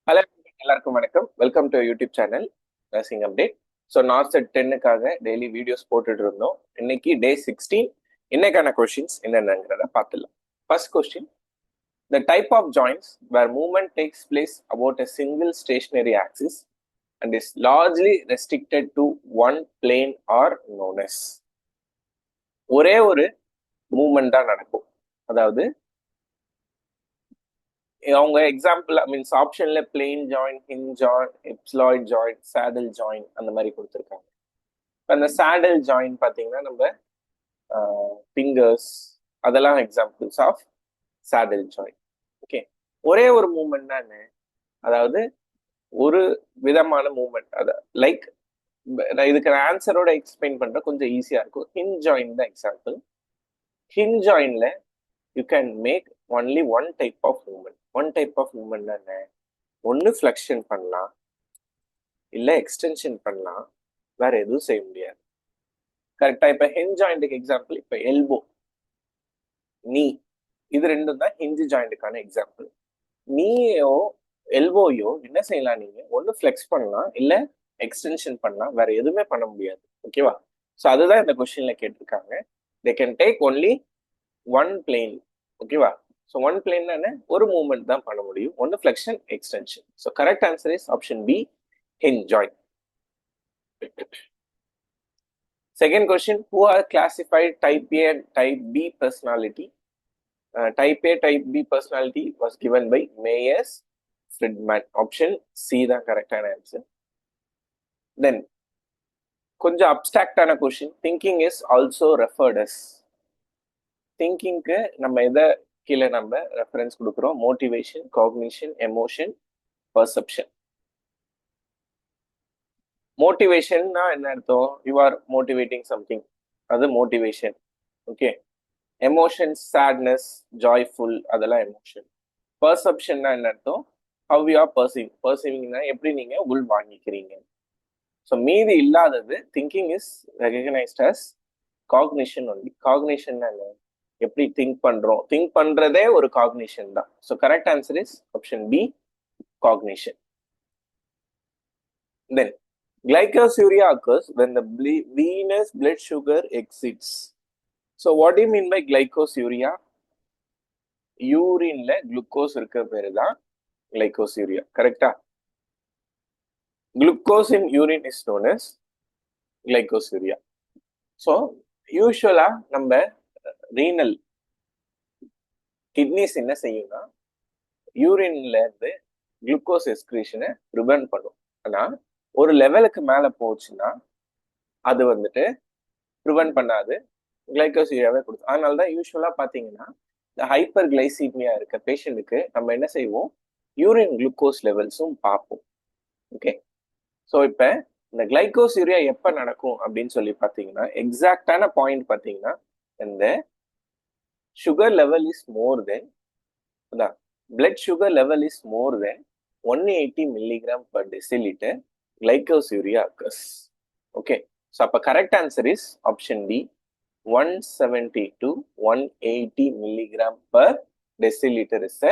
Hello, எல்லாருக்கும் வணக்கம். Welcome to YouTube channel nursing update. So NORCET 10க்காக டெய்லி வீடியோஸ் போட்டுட்டு இருந்தோம். இன்னைக்கு டே 16. இன்னைக்கான கொஸ்டின்ஸ் என்னென்னங்கிறத பார்த்துடலாம். First question: the type of joints where movement takes place about a single stationary axis and is largely restricted to one plane or known as. ஒரே ஒரு movement தான் நடக்கும். அதாவது அவங்க எக்ஸாம்பிள் மீன்ஸ் ஆப்ஷன்ல plane joint, hinge joint, ellipsoid joint, saddle joint அந்த மாதிரி கொடுத்துருக்காங்க. இப்போ அந்த சேடல் ஜாயிண்ட் பார்த்தீங்கன்னா நம்ம ஃபிங்கர்ஸ் அதெல்லாம் examples of saddle joint. Okay, ஒரே ஒரு மூமெண்ட் தானே, அதாவது ஒரு விதமான மூமெண்ட். அதை லைக் இதுக்கு ஆன்சரோட எக்ஸ்பிளைன் பண்ற கொஞ்சம் ஈஸியா இருக்கும். ஹிஞ்ச் ஜாயிண்ட் தான் எக்ஸாம்பிள். ஹிஞ்ச் ஜாயின்ல you can make only one type of movement. One type of movement என்ன? ஒன்று ஃப்ளெக்ஷன் பண்ணலாம், இல்லை எக்ஸ்டென்ஷன் பண்ணலாம், வேற எதுவும் செய்ய முடியாது. கரெக்டா? இப்போ ஹிஞ்ச் ஜாயிண்ட்டுக்கு எக்ஸாம்பிள் இப்போ எல்போ, நீ, இது ரெண்டும் தான் ஹிஞ்ச் ஜாயிண்ட்டுக்கான எக்ஸாம்பிள். நீயோ எல்போயோ என்ன செய்யலாம்? நீங்க ஒன்று ஃப்ளெக்ஸ் பண்ணலாம், இல்லை எக்ஸ்டென்ஷன் பண்ணலாம், வேற எதுவுமே பண்ண முடியாது. ஓகேவா? ஸோ அதுதான் இந்த கொஸ்டின்ல கேட்டிருக்காங்க. They can take only one plane. ஓகேவா? ஸோ ஒன் பிளேன் தானே, ஒரு மூவ்மெண்ட் தான் பண்ண முடியும், ஒன்று flexion, extension. So correct answer is option B, hinge joint. Second question: who are classified type A and type B personality? Type A, type B personality was given by Myers Friedman. Option C தான் கரெக்டான answer. Then கொஞ்சம் அப்டிராக்டான question: thinking is also referred as. திங்கிங்க்கு நம்ம எதை கீழே நம்ம reference கொடுக்குறோம்? Motivation, cognition, emotion, perception. மோட்டிவேஷன்னா என்ன அர்த்தம்? யூ ஆர் மோட்டிவேட்டிங் சம்திங், அது motivation. Okay. Emotions, sadness, joyful, அதெல்லாம் எமோஷன். பர்செப்ஷன்னா என்ன அர்த்தம்? How you are perceiving. பர்சீவிங்னா எப்படி நீங்க உள் வாங்கிக்கிறீங்க. ஸோ மீதி இல்லாதது thinking is recognised as cognition only. காக்னிஷன்னா என்ன? எப்படி திங்க் பண்றோம், திங்க் பண்றதே ஒரு காக்னிஷன் தான். So correct answer is option B, cognition. Then glycosuria occurs when the venous blood sugar exceeds. So what do you mean by glycosuria? யூரின்ல glucose இருக்க பேரு தான் glycosuria. கரெக்டா? glucose in urine is known as glycosuria. So யூஸ்வலா நம்ம renal kidneys என்ன செய்யும்னா யூரின்ல இருந்து குளுக்கோஸ் எக்ஸ்கிரீஷனை ப்ரிவென்ட் பண்ணும். ஆனா ஒரு லெவலுக்கு மேல போச்சுன்னா அது வந்துட்டு ப்ரிவென்ட் பண்ணாது, கிளைகோசிரியாவே கொடுக்கும். அதனாலதான் யூஸ்வலா பாத்தீங்கன்னா இந்த ஹைப்பர் கிளைசீமியா இருக்க பேஷண்ட்டுக்கு நம்ம என்ன செய்வோம்? யூரின் குளுக்கோஸ் லெவல்ஸும் பார்ப்போம். ஓகே. ஸோ இப்போ இந்த கிளைகோசிரியா எப்போ நடக்கும் அப்படின்னு சொல்லி பார்த்தீங்கன்னா, எக்ஸாக்டான பாயிண்ட் பார்த்தீங்கன்னா, இந்த sugar level is more then, அதான் blood sugar level is more then 180 milligram per deciliter, glycosuria occurs. Okay. So அப்போ correct answer is option D, 170 to 180 milligram per deciliter is the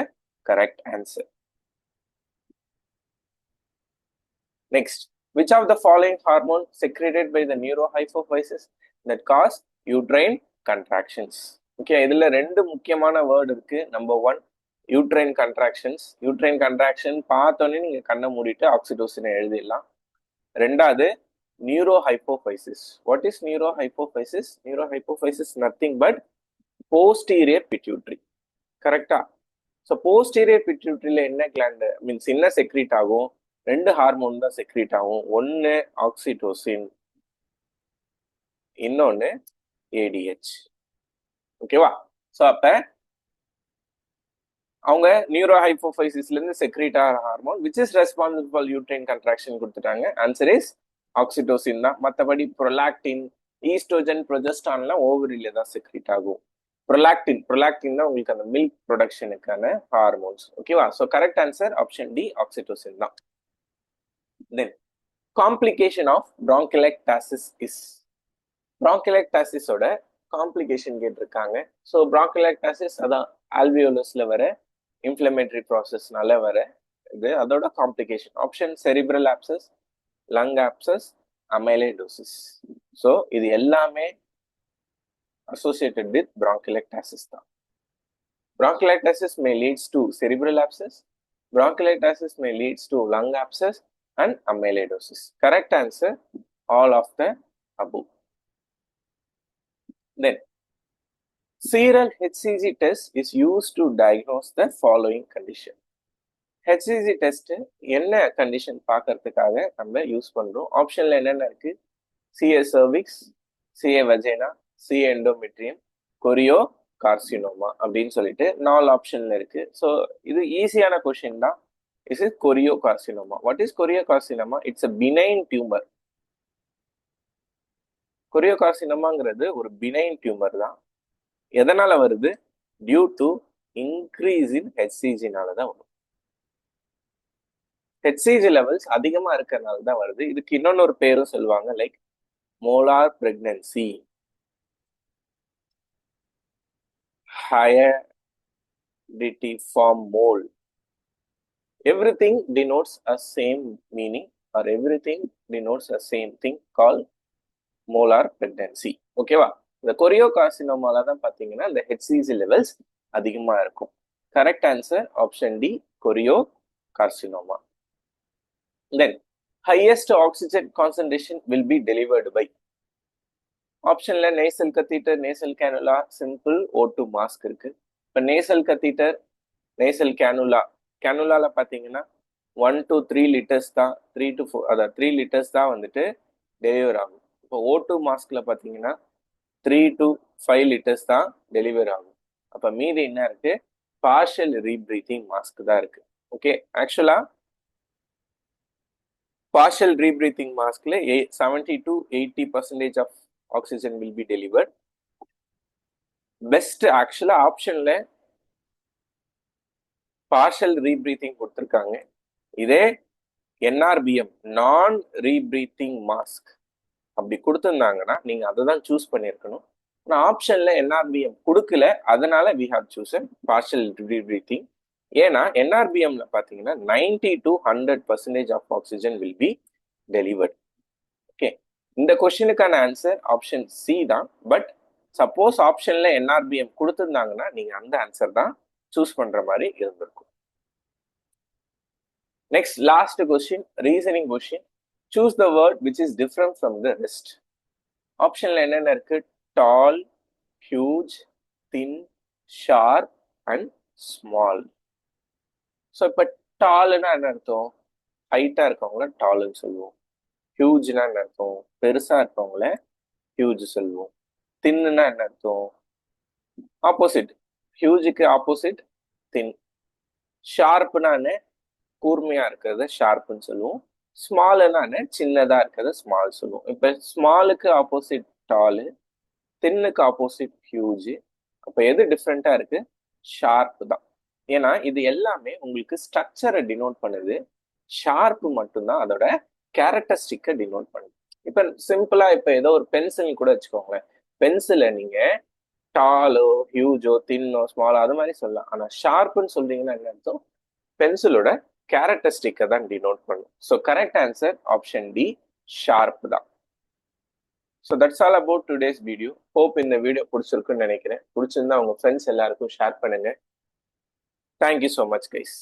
correct answer. Next, which of the following hormone secreted by the neurohypophysis that cause uterine contractions? Okay, இதுல ரெண்டு முக்கியமான word இருக்கு. Number 1, uterine contractions. Uterine contraction பார்த்தோன்னே நீங்க கண்ணை மூடிட்டு ஆக்சிடோசினை எழுதிடலாம். ரெண்டாவது neurohypophysis. What is neurohypophysis? Neurohypophysis nothing but posterior pituitary. கரெக்டா? ஸோ போஸ்டீரியர் பிட்யூட்ரியில என்ன கிளாண்ட் மீன்ஸ் என்ன செக்ரீட் ஆகும்? ரெண்டு ஹார்மோன் தான் செக்ரீட் ஆகும். ஒன்னு ஆக்சிடோசின், இன்னொன்னு ஏடிஹெச். ஓகேவா? ஸோ அப்ப அவங்க நியூரோஹைப்போஃபைசிஸ்ல இருந்து செக்ரீட் ஆகிற hormone which is responsible for uterine contraction கொடுத்துட்டாங்க. ஆன்சர் இஸ் ஆக்சிடோசின் தான். மற்றபடி ப்ரொலாக்டின், ஈஸ்ட்ரோஜன், ப்ரொஜெஸ்டான்லாம் ஓவரியில தான் செக்ரீட் ஆகும். ப்ரொலாக்டின் தான் உங்களுக்கு அந்த மில்க் ப்ரொடக்ஷனுக்கான ஹார்மோன்ஸ். ஓகேவா? So correct answer option D, ஆக்சிடோசின் தான். Then complication of bronchiectasis is. bronchiectasiஸோட காம்ப்ளிகேஷன் கேட்டிருக்காங்க. ஸோ bronchiectasis அதான் ஆல்வியோலஸ்ல வர இன்ஃப்ளமேட்டரி ப்ராசஸ்னால வர இது அதோட complication. Option cerebral abscess, lung abscess, amyloidosis. So இது எல்லாமே associated with bronchiectasis தான். Bronchiectasis may leads to cerebral abscess, bronchiectasis may leads to lung abscess and amyloidosis. Correct answer, all of the above. Then serial HCG test is used to diagnose the following condition. HCG test என்ன condition பார்க்கறதுக்காக நம்ம use பண்றோம்? ஆப்ஷன்ல என்னென்ன இருக்கு? CA cervix, CA vagina, CA endometrium, choreo carcinoma அப்படின்னு சொல்லிட்டு 4 ஆப்ஷன்ல இருக்கு. ஸோ இது ஈஸியான கொஸ்டின் தான். Is is chorio carcinoma. What is chorio carcinoma? It's a benign tumour. Chorio கார்சினோமாங்கிறது ஒரு பினைன் டியூமர் தான். எதனால வருது? டியூ டு இன்க்ரீஸ் இன் ஹெச்சிஜினால தான் வரும். ஹெச்சிஜி லெவல்ஸ் அதிகமா இருக்கிறதுனால தான் வருது. இதுக்கு இன்னொன்னு ஒரு பேரும் சொல்லுவாங்க, like molar pregnancy, heredity form mole. Everything denotes a same meaning or everything denotes a same thing called molar pregnancy. ஓகேவா? இந்த கொரியோ கார்சினோமால தான் பார்த்தீங்கன்னா இந்த ஹெச்சிஜி லெவல்ஸ் அதிகமா இருக்கும். Correct answer option D, chorio carcinoma. Then highest oxygen concentration will be delivered by. ஆப்ஷன்ல nasal catheter, nasal cannula, simple O2 mask இருக்கு. இப்போ நேசல் கத்தீட்டர், நேசல் கேனுலா, கேனுலால பார்த்தீங்கன்னா 1 to 3 liters தான், 3 to 4, அதாவது 3 liters தான் வந்துட்டு டெலிவர் ஆகும். இப்போ O2 மாஸ்க்ல பார்த்தீங்கன்னா 3 to 5 liters தான் டெலிவர் ஆகும். அப்போ மீதி என்ன இருக்கு? பார்ஷியல் ரீப்ரீத்திங் மாஸ்க் தான் இருக்கு. ஓகே, ஆக்சுவலா partial rebreathing mask le 70 to 80% of oxygen will be delivered. Best actually option le partial rebreathing கொடுத்திருக்காங்க. இதே NRBM நான் ரீப்ரீத்திங் மாஸ்க் அப்படி கொடுத்திருந்தாங்கன்னா நீங்க அதை தான் சூஸ் பண்ணியிருக்கணும். ஆனால் ஆப்ஷன்ல NRBM கொடுக்கல, அதனால we have chosen partial rebreathing. ஏன்னா NRBMல பார்த்தீங்கன்னா 90 to 100% of oxygen will be delivered. Okay, இந்த கொஸ்டினுக்கான ஆன்சர் ஆப்ஷன் சி தான். பட் சப்போஸ் ஆப்ஷன்ல NRBM கொடுத்திருந்தாங்கன்னா நீங்க அந்த ஆன்சர் தான் சூஸ் பண்ற மாதிரி இருந்திருக்கும். Next last question, reasoning question. Choose the word which is different from the rest. ஆப்ஷன்ல என்னென்ன இருக்கு? Tall, huge, thin, sharp and small. So இப்போ டால்னா என்ன அர்த்தம்? ஹைட்டா இருக்கவங்கள டால்னு சொல்லுவோம். ஹியூஜ்னா என்ன அர்த்தம்? பெருசா இருக்கவங்கள ஹியூஜ் சொல்லுவோம். தின்னுனா என்ன அர்த்தம்? ஆப்போசிட், ஹியூஜுக்கு ஆப்போசிட் தின். ஷார்ப்னா என்ன? கூர்மையா இருக்கிறத ஷார்ப்னு சொல்லுவோம். ஸ்மால்னா என்ன? சின்னதா இருக்கிறத ஸ்மால் சொல்லுவோம். இப்ப ஸ்மாலுக்கு ஆப்போசிட் டாலு, தின்னுக்கு ஆப்போசிட் ஹியூஜ். அப்ப எது டிஃப்ரெண்டா இருக்கு? ஷார்ப் தான். ஏன்னா இது எல்லாமே உங்களுக்கு ஸ்ட்ரக்சரை டினோட் பண்ணுது. ஷார்ப் மட்டும்தான் அதோட கேரக்டரிஸ்டிக்கை டினோட் பண்ணுது. இப்ப சிம்பிளா இப்ப ஏதோ ஒரு பென்சில் கூட வச்சுக்கோங்களேன். பென்சிலை நீங்க டாலோ, ஹியூஜோ, தின்னோ, ஸ்மாலோ அது மாதிரி சொல்லலாம். ஆனா ஷார்ப்னு சொல்றீங்கன்னா என்ன அர்த்தம்? பென்சிலோட கேரக்டரிஸ்டிக்கை தான் டினோட் பண்ணும். So correct answer option D, sharp தான். So that's all about today's video. Hope இந்த வீடியோ பிடிச்சிருக்குன்னு நினைக்கிறேன். பிடிச்சிருந்தா உங்க ஃப்ரெண்ட்ஸ் எல்லாருக்கும் ஷேர் பண்ணுங்க. Thank you so much guys.